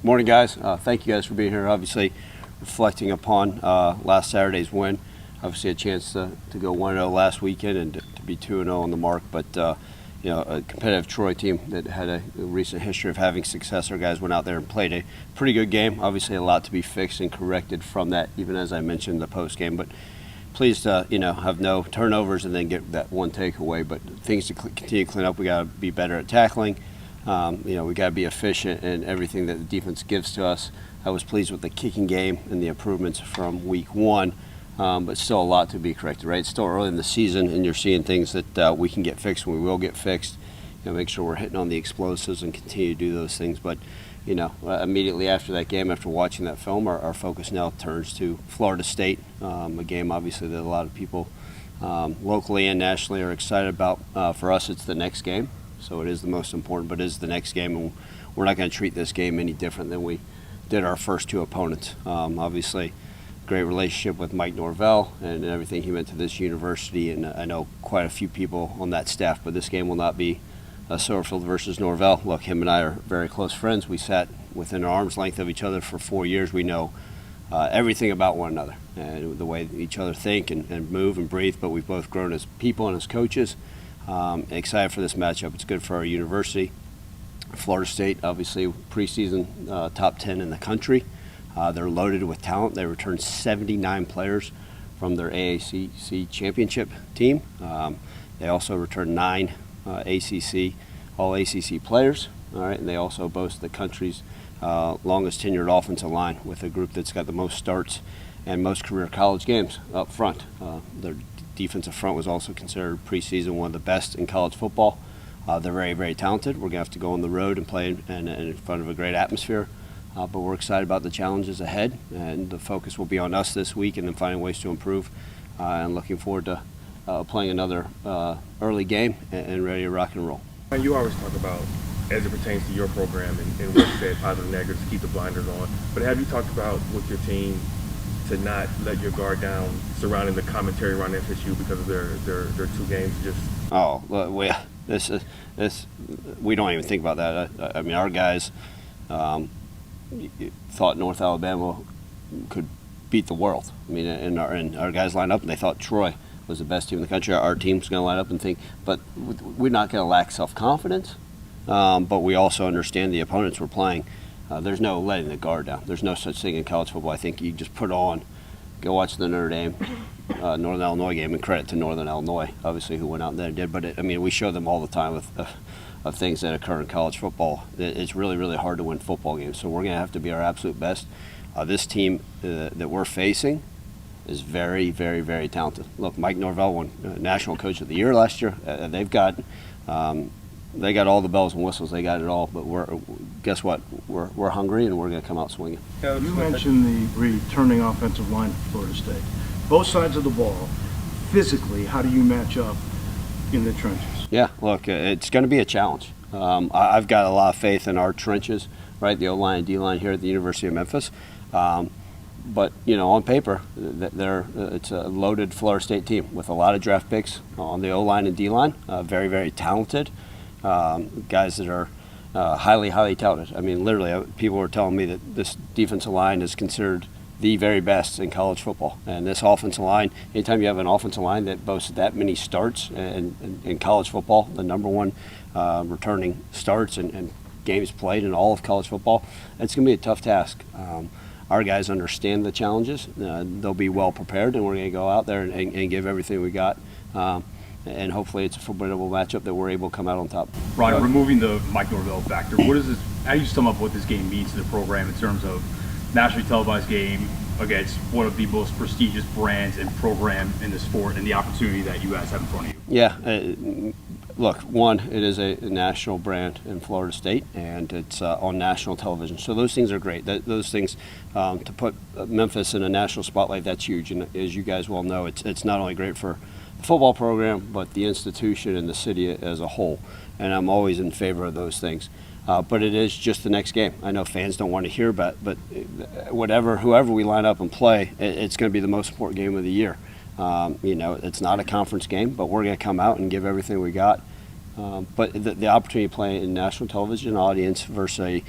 Morning, guys. Thank you guys for being here. Obviously, reflecting upon last Saturday's win. Obviously, a chance to go 1-0 last weekend and to be 2-0 on the mark. But you know, a competitive Troy team that had a recent history of having success. Our guys went out there and played a pretty good game. Obviously, a lot to be fixed and corrected from that, even as I mentioned in the post game. But pleased to have no turnovers and then get that one takeaway. But things to continue to clean up. We got to be better at tackling. We got to be efficient in everything that the defense gives to us. I was pleased with the kicking game and the improvements from week one, but still a lot to be corrected, right? It's still early in the season, and you're seeing things that we can get fixed and we will get fixed. Make sure we're hitting on the explosives and continue to do those things. But, immediately after that game, after watching that film, our focus now turns to Florida State, a game obviously that a lot of people locally and nationally are excited about. For us, it's the next game. So it is the most important, but it is the next game, and we're not going to treat this game any different than we did our first two opponents. Obviously, great relationship with Mike Norvell and everything he meant to this university, and I know quite a few people on that staff, but this game will not be Silverfield versus Norvell. Look, him and I are very close friends. We sat within arm's length of each other for 4 years. We know everything about one another and the way each other think and move and breathe, but we've both grown as people and as coaches. Excited for this matchup. It's good for our university. Florida State, obviously, preseason top 10 in the country. They're loaded with talent. They returned 79 players from their AACC championship team. They also returned 9 ACC, all ACC players. All right, and they also boast the country's longest tenured offensive line with a group that's got the most starts and most career college games up front. Their defensive front was also considered preseason one of the best in college football. They're very, very talented. We're going to have to go on the road and play in front of a great atmosphere. But we're excited about the challenges ahead, and the focus will be on us this week and then finding ways to improve. And looking forward to playing another early game and ready to rock and roll. You always talk about, as it pertains to your program and what you said, positive, negatives, keep the blinders on. But have you talked about with your team to not let your guard down surrounding the commentary around FSU because of their two games? We don't even think about that. I mean, our guys thought North Alabama could beat the world. I mean, and our guys lined up and they thought Troy was the best team in the country. Our team's going to line up and think, but we're not going to lack self-confidence. But we also understand the opponents we're playing. There's no letting the guard down. There's no such thing in college football. I think you just put on, go watch the Notre Dame, Northern Illinois game, and credit to Northern Illinois, obviously, who went out there and did. But we show them all the time of things that occur in college football. It's really, really hard to win football games. So we're going to have to be our absolute best. This team that we're facing is very, very, very talented. Look, Mike Norvell won National Coach of the Year last year. They've got all the bells and whistles. They got it all. But guess what? We're hungry, and we're going to come out swinging. You mentioned the returning offensive line for Florida State. Both sides of the ball, physically, how do you match up in the trenches? Yeah, look, it's going to be a challenge. I've got a lot of faith in our trenches, right? The O-line and D-line here at the University of Memphis. But, on paper, it's a loaded Florida State team with a lot of draft picks on the O-line and D-line. Very, very talented guys that are highly, highly talented. I mean, literally, people were telling me that this defensive line is considered the very best in college football. And this offensive line, anytime you have an offensive line that boasts that many starts in college football, the number one returning starts and games played in all of college football, it's going to be a tough task. Our guys understand the challenges. They'll be well prepared, and we're going to go out there and give everything we got. And hopefully it's a formidable matchup that we're able to come out on top. Ryan, removing the Mike Norvell factor, how do you sum up what this game means to the program in terms of nationally televised game against one of the most prestigious brands and program in the sport and the opportunity that you guys have in front of you? Yeah, look, one, it is a national brand in Florida State, and it's on national television. So those things are great. Those things, to put Memphis in a national spotlight, that's huge. And as you guys well know, it's not only great for the football program, but the institution and the city as a whole. And I'm always in favor of those things. But it is just the next game. I know fans don't want to hear about it, but whoever we line up and play, it's going to be the most important game of the year. It's not a conference game, but we're going to come out and give everything we got. But the opportunity to play in national television audience versus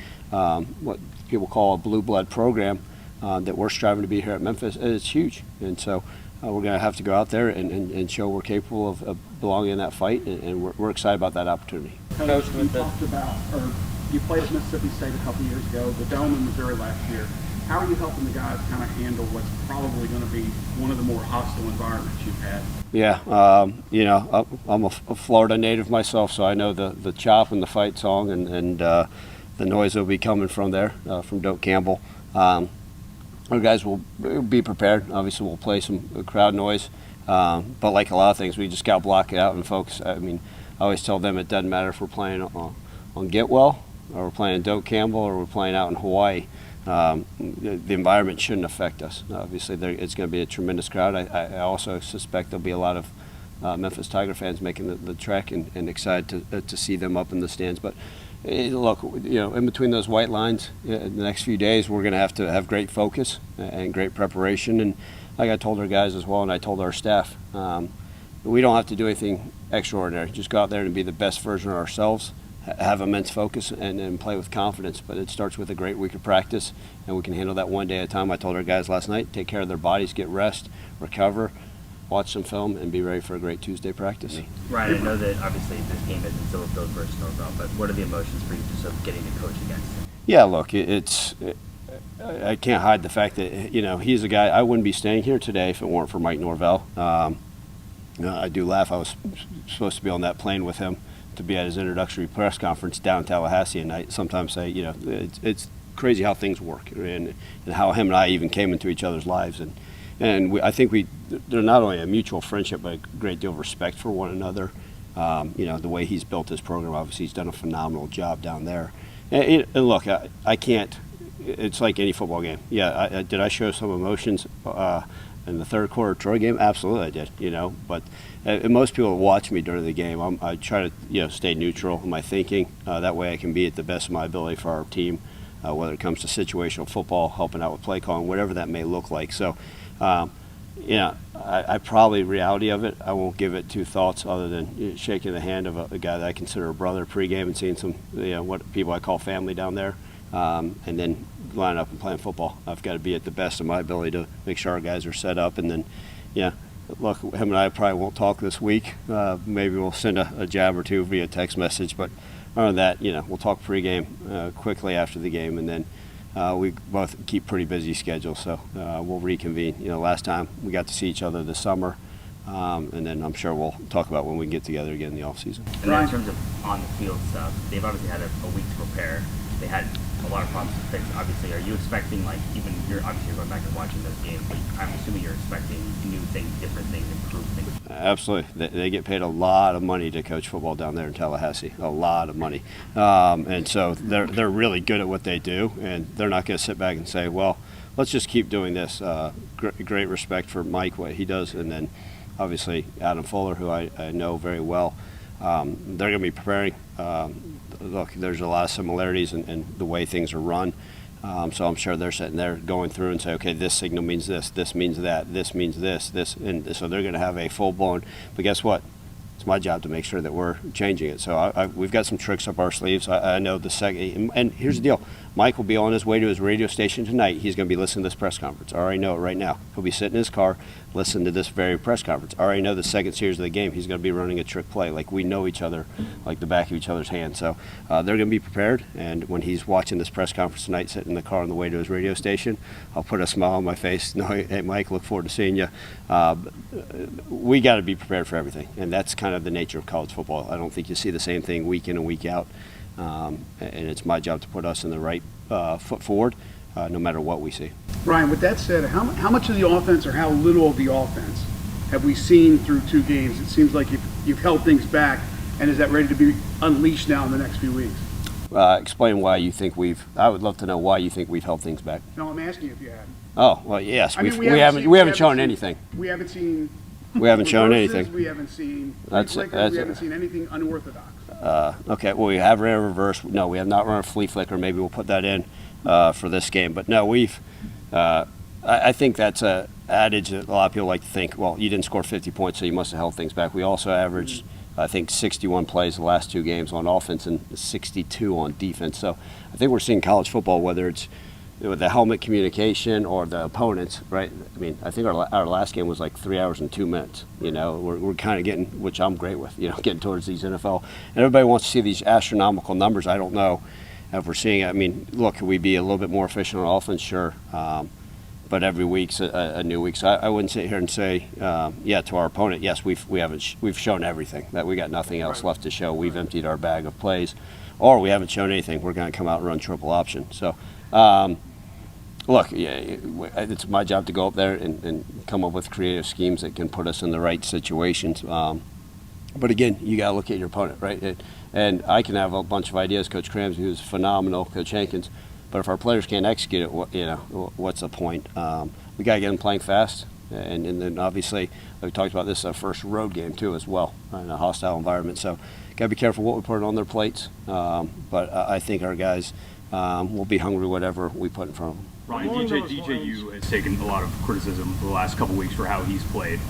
people call a blue blood program that we're striving to be here at Memphis, it's huge. And so we're going to have to go out there and show we're capable of belonging in that fight, and we're excited about that opportunity. Coach, you talked about, or you played at Mississippi State a couple years ago, the Dome in Missouri last year. How are you helping the guys kind of handle what's probably going to be one of the more hostile environments you've had? Yeah, you know, I'm a Florida native myself, so I know the chop and the fight song, and the noise will be coming from there, from Doak Campbell. Our guys will be prepared. Obviously, we'll play some crowd noise, but like a lot of things, we just got to block it out and focus. I mean, I always tell them it doesn't matter if we're playing on Getwell, or we're playing Doak Campbell, or we're playing out in Hawaii. The environment shouldn't affect us. Obviously, it's going to be a tremendous crowd. I also suspect there'll be a lot of Memphis Tiger fans making the trek and excited to see them up in the stands. But look, you know, in between those white lines, in the next few days, we're going to have great focus and great preparation. And like I told our guys as well, and I told our staff, we don't have to do anything extraordinary. Just go out there and be the best version of ourselves. Have immense focus and play with confidence, but it starts with a great week of practice, and we can handle that one day at a time. I told our guys last night, take care of their bodies, get rest, recover, watch some film, and be ready for a great Tuesday practice. Ryan, I know that obviously this game is in Silverfield versus Norvell, but what are the emotions for you just of getting to coach against him? Yeah, look, I can't hide the fact that, you know, he's a guy. I wouldn't be staying here today if it weren't for Mike Norvell. I do laugh. I was supposed to be on that plane with him to be at his introductory press conference down in Tallahassee, and I sometimes say, you know, it's crazy how things work, and how him and I even came into each other's lives, and I think they're not only a mutual friendship, but a great deal of respect for one another. You know, the way he's built his program, obviously he's done a phenomenal job down there. And look, I can't. It's like any football game. Yeah, did I show some emotions in the third quarter Troy game? Absolutely, I did. You know, but most people that watch me during the game, I try to stay neutral in my thinking. That way, I can be at the best of my ability for our team, whether it comes to situational football, helping out with play calling, whatever that may look like. So, I probably reality of it, I won't give it two thoughts other than shaking the hand of a guy that I consider a brother pregame and seeing some, what people I call family down there, and then line up and playing football. I've got to be at the best of my ability to make sure our guys are set up, and then, look, him and I probably won't talk this week. Maybe we'll send a jab or two via text message, but other than that, we'll talk pregame quickly after the game, and then we both keep pretty busy schedules, so we'll reconvene. Last time we got to see each other this summer, and then I'm sure we'll talk about when we get together again in the offseason. And then in terms of on-the-field stuff, they've obviously had a week to prepare. They had a lot of problems to fix. Obviously, are you expecting, you're going back and watching those games, but I'm assuming you're expecting new things, different things, improved things? Absolutely. They get paid a lot of money to coach football down there in Tallahassee, a lot of money. And so they're really good at what they do, and they're not going to sit back and say, well, let's just keep doing this. Great respect for Mike, what he does, and then obviously Adam Fuller, who I know very well. They're going to be preparing. Look, there's a lot of similarities in the way things are run. So I'm sure they're sitting there going through and say, okay, this signal means this means that, this means this, and so they're going to have a full-blown. But guess what? It's my job to make sure that we're changing it. So we've got some tricks up our sleeves. I know the second, and here's the deal. Mike will be on his way to his radio station tonight. He's going to be listening to this press conference. I already know it right now. He'll be sitting in his car listening to this very press conference. I already know the second series of the game, he's going to be running a trick play. Like, we know each other like the back of each other's hand. So they're going to be prepared. And when he's watching this press conference tonight, sitting in the car on the way to his radio station, I'll put a smile on my face. No, hey, Mike, look forward to seeing you. We got to be prepared for everything. And that's kind of the nature of college football. I don't think you see the same thing week in and week out. And it's my job to put us in the right foot forward, no matter what we see. Ryan, with that said, how much of the offense or how little of the offense have we seen through two games? It seems like you've held things back, and is that ready to be unleashed now in the next few weeks? Explain why you think I would love to know why you think we've held things back. No, I'm asking you if you have. Oh, well, yes. We haven't shown anything. We haven't seen. We haven't shown anything. We haven't seen. We haven't seen anything unorthodox. Okay, well, we have ran a reverse. No, we have not run a flea flicker. Maybe we'll put that in for this game. But no, I think that's a adage that a lot of people like to think, well, you didn't score 50 points, so you must have held things back. We also averaged I think 61 plays the last 2 games on offense and 62 on defense. So I think we're seeing college football, whether it's with the helmet communication or the opponents, right? I mean, I think our last game was like 3 hours and 2 minutes. You know, we're kind of getting, which I'm great with, you know, getting towards these NFL. And everybody wants to see these astronomical numbers. I don't know if we're seeing it. I mean, look, could we be a little bit more efficient on offense? Sure. But every week's a new week. So I wouldn't sit here and say, yeah, to our opponent, yes, we've shown everything, that we got nothing else left to show. We've emptied our bag of plays, or we haven't shown anything. We're going to come out and run triple option. So, look, yeah, it's my job to go up there and come up with creative schemes that can put us in the right situations. But again, you got to look at your opponent, right? And I can have a bunch of ideas. Coach Cramsey, who's phenomenal, Coach Hankins. But if our players can't execute it, you know, what's the point? We got to get them playing fast, and then obviously we talked about this, our first road game too as well in a hostile environment. So got to be careful what we put on their plates. But I think our guys will be hungry whatever we put in front of them. Ryan, DJU has taken a lot of criticism for the last couple weeks for how he's played.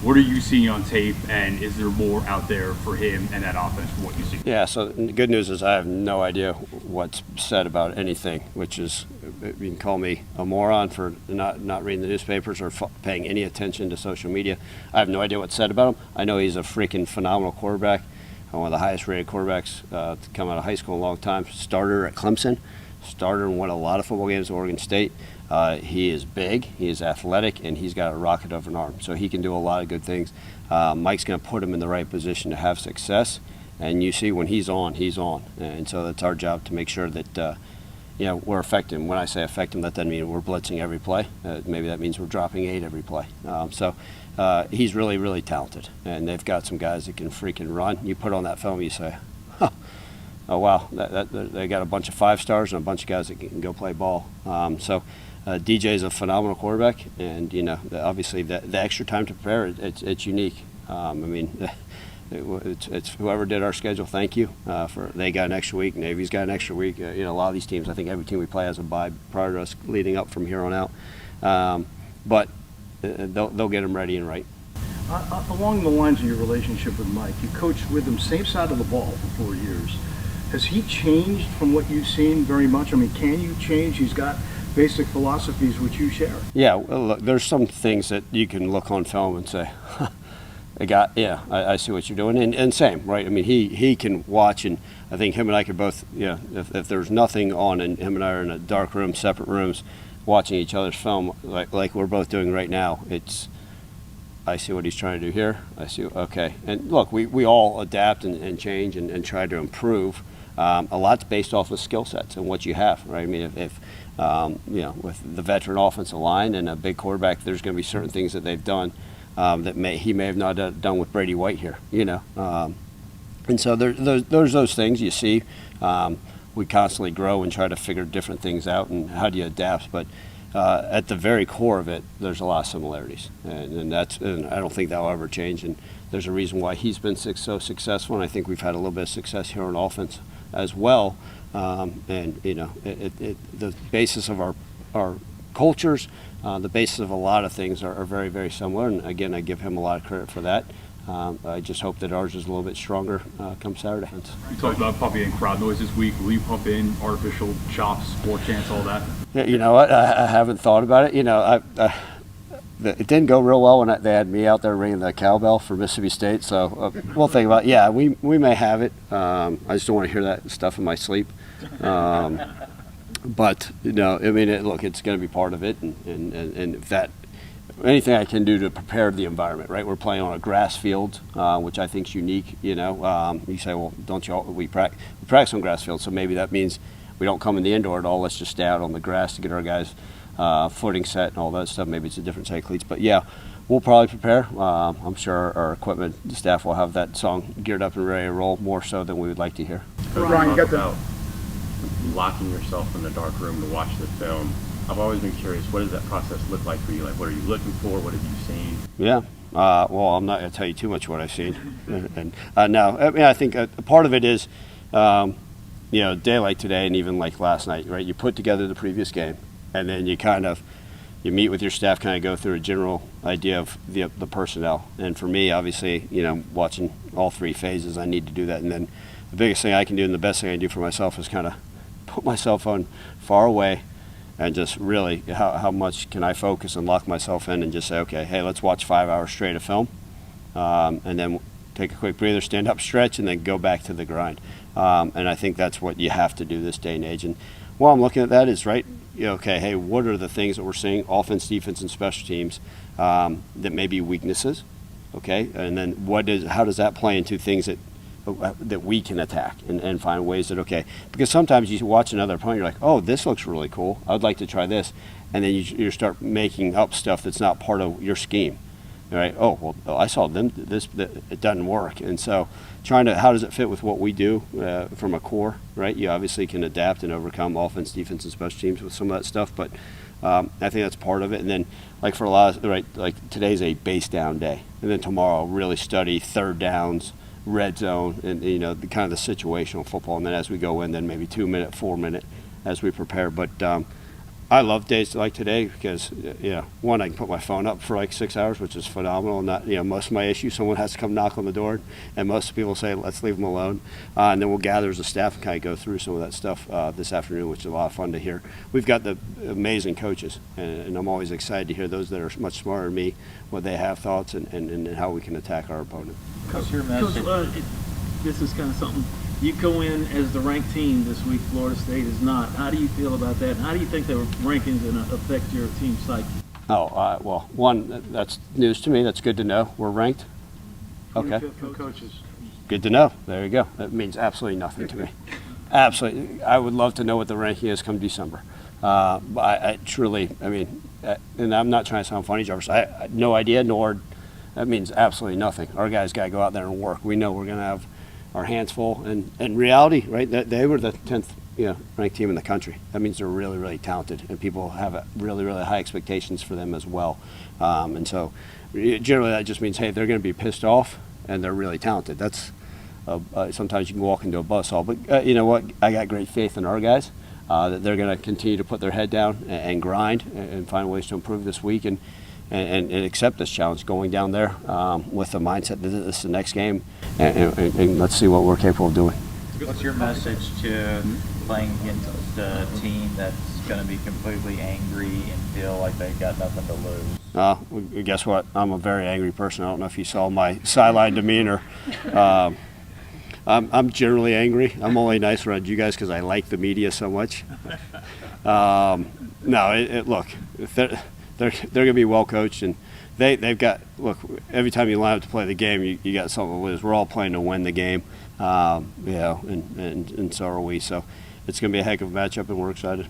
What are you seeing on tape, and is there more out there for him and that offense from what you see? Yeah, so the good news is I have no idea what's said about anything, which is, you can call me a moron for not reading the newspapers or paying any attention to social media. I have no idea what's said about him. I know he's a freaking phenomenal quarterback, one of the highest rated quarterbacks to come out of high school in a long time. Starter at Clemson, starter and won a lot of football games at Oregon State. He is big, he is athletic, and he's got a rocket of an arm. So he can do a lot of good things. Mike's going to put him in the right position to have success. And you see when he's on, he's on. And so that's our job to make sure that you know, we're effective. When I say effective, that doesn't mean we're blitzing every play. Maybe that means we're dropping 8 every play. So he's really, really talented. And they've got some guys that can freaking run. You put on that film, you say, huh. Oh, wow, they got a bunch of 5-stars and a bunch of guys that can go play ball. DJ is a phenomenal quarterback, and, you know, obviously the extra time to prepare, it's unique. I mean, it's whoever did our schedule, thank you. They got an extra week, Navy's got an extra week. You know, a lot of these teams, I think every team we play has a bye prior to us leading up from here on out. But they'll get them ready and right. Along the lines of your relationship with Mike, you coached with him same side of the ball for 4 years. Has he changed from what you've seen very much? I mean, can you change? He's got basic philosophies which you share. Yeah, well, look, there's some things that you can look on film and say, huh, I see what you're doing. And same, right? I mean, he can watch, and I think him and I could both, you know, if there's nothing on and him and I are in a dark room, separate rooms, watching each other's film like we're both doing right now, I see what he's trying to do here. I see, okay. And look, we all adapt and change and try to improve. A lot's based off of skill sets and what you have, right? I mean, if you know, with the veteran offensive line and a big quarterback, there's going to be certain things that they've done that he may have not done with Brady White here, you know. And so there's those things you see. We constantly grow and try to figure different things out and how do you adapt. But at the very core of it, there's a lot of similarities, and I don't think that'll ever change. And there's a reason why he's been so successful, and I think we've had a little bit of success here on offense as well. And you know, the basis of our cultures, the basis of a lot of things are very, very similar. And again, I give him a lot of credit for that. I just hope that ours is a little bit stronger come Saturday. You talked about pumping in crowd noise this week. Will you pump in artificial chops, Warchants, all that? Yeah, you know what? I haven't thought about it. You know, it didn't go real well when they had me out there ringing the cowbell for Mississippi State. So we'll think about it. Yeah, we may have it. I just don't want to hear that stuff in my sleep. But, you know, I mean, look, it's going to be part of it. And if that, anything I can do to prepare the environment, right? We're playing on a grass field, which I think is unique, you know. You say, well, don't you all, we practice on grass field, so maybe that means we don't come in the indoor at all. Let's just stay out on the grass to get our guys footing set and all that stuff. Maybe it's a different set of cleats. But, yeah, we'll probably prepare. I'm sure our equipment staff will have that song geared up and ready to roll more so than we would like to hear. Ryan, you got about locking yourself in the dark room to watch the film. I've always been curious, what does that process look like for you? Like, what are you looking for? What have you seen? Yeah. Well, I'm not going to tell you too much what I've seen. No, I mean, I think a part of it is, you know, a day like today and even like last night, right? You put together the previous game, and then you kind of, you meet with your staff, kind of go through a general idea of the personnel. And for me, obviously, watching all 3 phases, I need to do that. And then the biggest thing I can do and the best thing I can do for myself is kind of put my cell phone far away and just really how much can I focus and lock myself in and just say, okay, hey, let's watch 5 hours straight of film, and then take a quick breather, stand up, stretch, and then go back to the grind. And I think that's what you have to do this day and age. And while I'm looking at that is, right, okay, hey, what are the things that we're seeing, offense, defense, and special teams, that may be weaknesses, okay? And then how does that play into things that we can attack and find ways that, okay, because sometimes you watch another opponent, you're like, oh, this looks really cool, I'd like to try this, and then you start making up stuff that's not part of your scheme. Right? Oh, well, I saw them. It doesn't work, and so how does it fit with what we do from a core? Right? You obviously can adapt and overcome offense, defense, and special teams with some of that stuff, but I think that's part of it. And then, like for a lot of, right, like today's a base down day, and then tomorrow really study third downs, red zone, and the kind of the situational football. And then as we go in, then maybe 2 minute, 4 minute as we prepare. But I love days like today because, one, I can put my phone up for like 6 hours, which is phenomenal. And not, most of my issues, someone has to come knock on the door, and most people say, let's leave them alone. And then we'll gather as a staff and kind of go through some of that stuff this afternoon, which is a lot of fun to hear. We've got the amazing coaches, and I'm always excited to hear those that are much smarter than me, what they have thoughts and how we can attack our opponent. Coach, this is kind of something. You go in as the ranked team this week. Florida State is not. How do you feel about that? And how do you think the rankings going to affect your team's psyche? Well, one, that's news to me. That's good to know. We're ranked. Okay. Coaches. Good to know. There you go. That means absolutely nothing to me. Absolutely. I would love to know what the ranking is come December. But I truly, and I'm not trying to sound funny, Jarvis. I had no idea, nor that means absolutely nothing. Our guys got to go out there and work. We know we're going to have our hands full, and in reality, right, they were the 10th ranked team in the country. That means they're really, really talented, and people have really, really high expectations for them as well. And so generally that just means, hey, they're going to be pissed off, and they're really talented. That's sometimes you can walk into a buzzsaw, but you know what? I got great faith in our guys that they're going to continue to put their head down and grind and find ways to improve this week and accept this challenge, going down there with the mindset that this is the next game, and let's see what we're capable of doing. What's your message to playing against a team that's going to be completely angry and feel like they've got nothing to lose? Well, guess what? I'm a very angry person. I don't know if you saw my sideline demeanor. I'm generally angry. I'm only nice around you guys because I like the media so much. Look, they're going to be well coached, and they've got, look, every time you line up to play the game, you got something to lose. We're all playing to win the game, and so are we. So it's going to be a heck of a matchup, and we're excited.